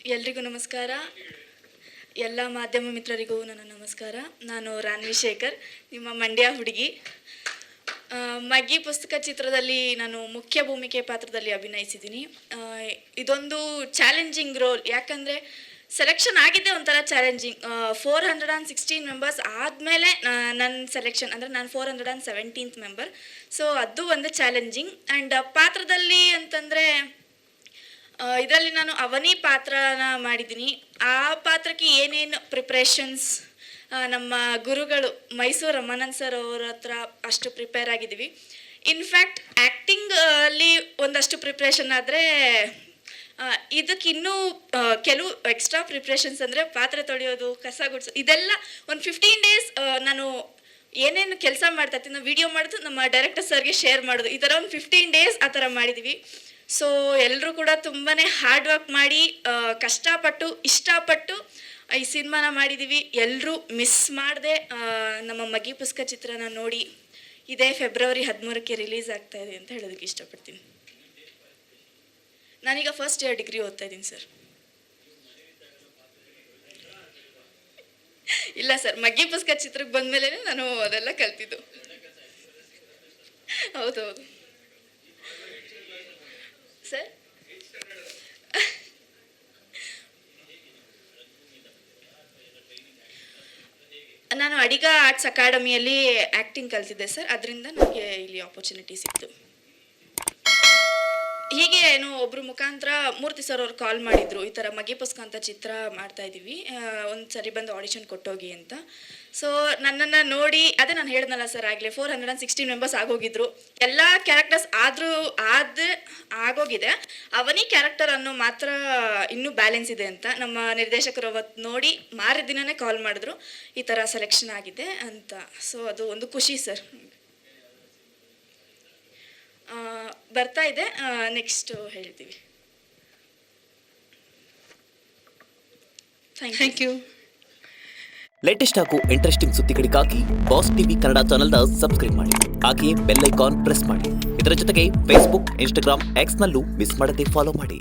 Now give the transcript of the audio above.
ಎಲ್ರಿಗೂ ನಮಸ್ಕಾರ. ಎಲ್ಲ ಮಾಧ್ಯಮ ಮಿತ್ರರಿಗೂ ನನ್ನ ನಮಸ್ಕಾರ. ನಾನು ರಾನ್ವಿ ಶೇಖರ್, ನಿಮ್ಮ ಮಂಡ್ಯ ಹುಡುಗಿ. ಮಗ್ಗಿ ಪುಸ್ತಕ ಚಿತ್ರದಲ್ಲಿ ನಾನು ಮುಖ್ಯ ಭೂಮಿಕೆ ಪಾತ್ರದಲ್ಲಿ ಅಭಿನಯಿಸಿದ್ದೀನಿ. ಇದೊಂದು ಚಾಲೆಂಜಿಂಗ್ ರೋಲ್, ಯಾಕಂದರೆ ಸೆಲೆಕ್ಷನ್ ಆಗಿದ್ದೇ ಒಂಥರ ಚಾಲೆಂಜಿಂಗ್. 416 ಮೆಂಬರ್ಸ್ ಆದಮೇಲೆ ನನ್ನ ಸೆಲೆಕ್ಷನ್, ಅಂದರೆ ನಾನು 417th ಮೆಂಬರ್. ಸೊ ಅದು ಒಂದು ಚಾಲೆಂಜಿಂಗ್. ಆ್ಯಂಡ್ ಪಾತ್ರದಲ್ಲಿ ಅಂತಂದರೆ ಇದರಲ್ಲಿ ನಾನು ಅವನಿ ಪಾತ್ರನ ಮಾಡಿದ್ದೀನಿ. ಆ ಪಾತ್ರಕ್ಕೆ ಏನೇನು ಪ್ರಿಪ್ರೇಷನ್ಸ್ ನಮ್ಮ ಗುರುಗಳು ಮೈಸೂರು ರಮಾನಂದ್ ಸರ್ ಅವ್ರ ಹತ್ರ ಅಷ್ಟು ಪ್ರಿಪೇರ್ ಆಗಿದ್ದೀವಿ. ಇನ್ಫ್ಯಾಕ್ಟ್ ಆ್ಯಕ್ಟಿಂಗ್ ಅಲ್ಲಿ ಒಂದಷ್ಟು ಪ್ರಿಪ್ರೇಷನ್ ಆದರೆ ಇದಕ್ಕಿನ್ನೂ ಕೆಲವು ಎಕ್ಸ್ಟ್ರಾ ಪ್ರಿಪ್ರೇಷನ್ಸ್ ಅಂದರೆ ಪಾತ್ರೆ ತೊಳೆಯೋದು, ಕಸ ಗುಡಿಸೋದು, ಇದೆಲ್ಲ ಒಂದು 15 days ನಾನು ಏನೇನು ಕೆಲಸ ಮಾಡ್ತಾ ಇರ್ತೀನಿ ವಿಡಿಯೋ ಮಾಡೋದು, ನಮ್ಮ ಡೈರೆಕ್ಟರ್ ಸರ್ಗೆ ಶೇರ್ ಮಾಡೋದು, ಈ ಥರ ಒಂದು 15 days ಆ ಥರ ಮಾಡಿದ್ದೀವಿ. ಸೊ ಎಲ್ಲರೂ ಕೂಡ ತುಂಬಾ ಹಾರ್ಡ್ ವರ್ಕ್ ಮಾಡಿ ಕಷ್ಟಪಟ್ಟು ಇಷ್ಟಪಟ್ಟು ಈ ಸಿನಿಮಾನ ಮಾಡಿದ್ದೀವಿ. ಎಲ್ಲರೂ ಮಿಸ್ ಮಾಡದೆ ನಮ್ಮ ಮಗ್ಗಿ ಪುಸ್ತಕ ಚಿತ್ರನ ನೋಡಿ. ಇದೇ February 13ಕ್ಕೆ ರಿಲೀಸ್ ಆಗ್ತಾ ಇದೆ ಅಂತ ಹೇಳೋದಕ್ಕೆ ಇಷ್ಟಪಡ್ತೀನಿ. ನಾನೀಗ ಫಸ್ಟ್ ಇಯರ್ ಡಿಗ್ರಿ ಓದ್ತಾ ಇದ್ದೀನಿ ಸರ್. ಇಲ್ಲ ಸರ್, ಮಗ್ಗಿ ಪುಸ್ತಕ ಚಿತ್ರಕ್ಕೆ ಬಂದಮೇಲೆ ನಾನು ಅದೆಲ್ಲ ಕಲ್ತಿದ್ದು. ಹೌದೌದು ಸರ್. ನಾನು ಅಡಿಗ ಆರ್ಟ್ಸ್ ಅಕಾಡೆಮಿಯಲ್ಲಿ ಆ್ಯಕ್ಟಿಂಗ್ ಕಲ್ತಿದ್ದೆ ಸರ್. ಅದರಿಂದ ನನಗೆ ಇಲ್ಲಿ ಆಪರ್ಚುನಿಟಿ ಸಿಕ್ತು. ಹೀಗೆ ಏನು ಒಬ್ಬರು ಮುಖಾಂತರ ಮೂರ್ತಿ ಸರ್ ಅವ್ರು ಕಾಲ್ ಮಾಡಿದರು, ಈ ಥರ ಮಗ್ಗಿ ಪುಸ್ತಕ ಅಂತ ಚಿತ್ರ ಮಾಡ್ತಾ ಇದ್ದೀವಿ, ಒಂದು ಸರಿ ಬಂದು ಆಡಿಷನ್ ಕೊಟ್ಟೋಗಿ ಅಂತ. ಸೊ ನನ್ನನ್ನು ನೋಡಿ, ಅದೇ ನಾನು ಹೇಳಿದ್ನಲ್ಲ ಸರ್ ಆಗಲೇ, 416 ಮೆಂಬರ್ಸ್ ಆಗೋಗಿದ್ರು. ಎಲ್ಲ ಕ್ಯಾರೆಕ್ಟರ್ಸ್ ಆಗೋಗಿದೆ. ಅವನಿ ಕ್ಯಾರೆಕ್ಟರ್ ಅನ್ನೋ ಮಾತ್ರ ಇನ್ನೂ ಬ್ಯಾಲೆನ್ಸ್ ಇದೆ ಅಂತ ನಮ್ಮ ನಿರ್ದೇಶಕರು ಅವತ್ತು ನೋಡಿ ಮಾರಿದ ದಿನವೇ ಕಾಲ್ ಮಾಡಿದ್ರು, ಈ ಥರ ಸೆಲೆಕ್ಷನ್ ಆಗಿದೆ ಅಂತ. ಸೊ ಅದು ಒಂದು ಖುಷಿ ಸರ್. ಬರ್ತಾ ಇದೆ, ನೆಕ್ಸ್ಟ್ ಹೇಳ್ತೀವಿ. Thank you. ಲೇಟೆಸ್ಟ್ ಹಾಗೂ ಇಂಟ್ರೆಸ್ಟಿಂಗ್ ಸುದ್ದಿಗಳಿಗಾಗಿ ಬಾಸ್ ಟಿವಿ ಕನ್ನಡ ಚಾನೆಲ್ನ ಸಬ್ಸ್ಕ್ರೈಬ್ ಮಾಡಿ. ಹಾಗೆಯೇ ಬೆಲ್ ಐಕಾನ್ ಪ್ರೆಸ್ ಮಾಡಿ. ಇದರ ಜೊತೆಗೆ ಫೇಸ್ಬುಕ್, ಇನ್ಸ್ಟಾಗ್ರಾಮ್, ಎಕ್ಸ್ನಲ್ಲೂ ಮಿಸ್ ಮಾಡದೆ ಫಾಲೋ ಮಾಡಿ.